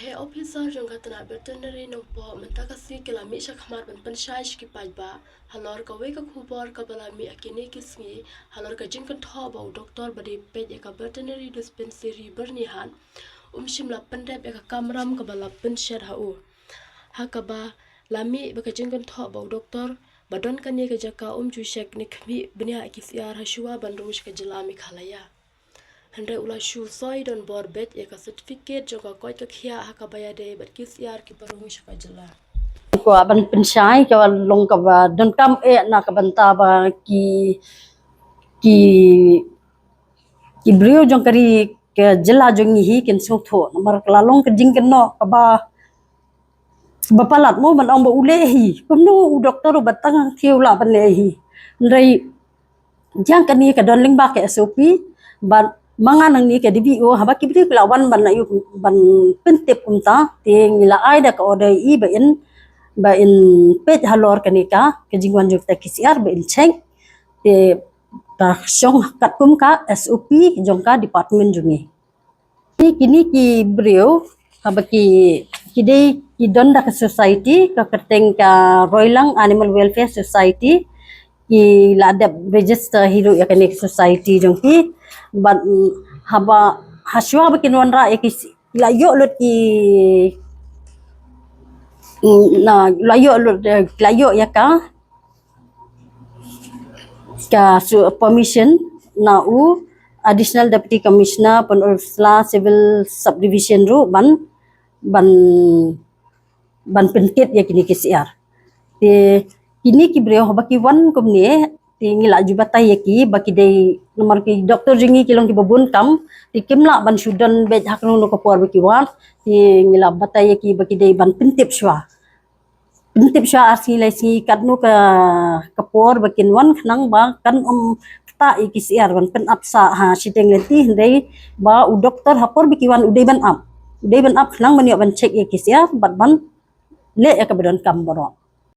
he officer jong katna veterinary no po mentakasi kilami shakmar ben penshai ki pajba halor ka we ka khubor ka balami akini kisngi halor ka jing kan tho ba doctor badi pe ka veterinary dispensary bernihan shimla pendep ka kamram ka bala pensher ha u hakaba lami ba ka jing kan tho ba doctor badon kan ye ka jaka chu shek ni khmi bnia kisiar hashua ban rush ka jilami khalaya Handai ulah shu soi don bor bet eka certificate joka koi ka khia haka bayade bat kis yar ki parung shaka jala ko aban pensai ka long ka ba don kam e na ka banta ba ki ki brio jong kari ke jela jong hi ken so tho nomor kala long ka jing ken no ka ba palat mo man ong ba ule hi kumno doktor batang thiu la ban le hi ndai jang kan ni ka don ling ba ke SOP ban mangan ni ke DBO haba ki bri la wan ban ayu ban pentep umta te ngila ai da ka order I ba in pet halor kanika ke jingwan juk ta KCR ba in cheng te ta syong kat kum ka SOP jong ka department jungi ni kini ki brio haba ki dei ki don da ka society ka keteng ka Roilang Animal Welfare Society ki ladap register hero ya kanik society jong ki ban haba haswa bikin wanra ekis layo lut ki na layo ya ka su permission na u additional deputy commissioner pon ursula civil subdivision ru ban pentit ya kini KCR te kini ki brio baki wan kumni ti ngila jubatai ya ki baki dei nomor ki doktor jingi kilong ki babun kam ti kimla ban sudan bet hakno no kapor baki wan ti ngila batai ya ki baki dei ban pentip shwa arsi laisi kadno ka kapor bakin wan khnang ba kan ta KCR wan pen apsa ha siteng lenti dei ba u doktor hapor baki wan udai ban up khnang ban yo ban check ya KCR ban le ya ka bedon kam boro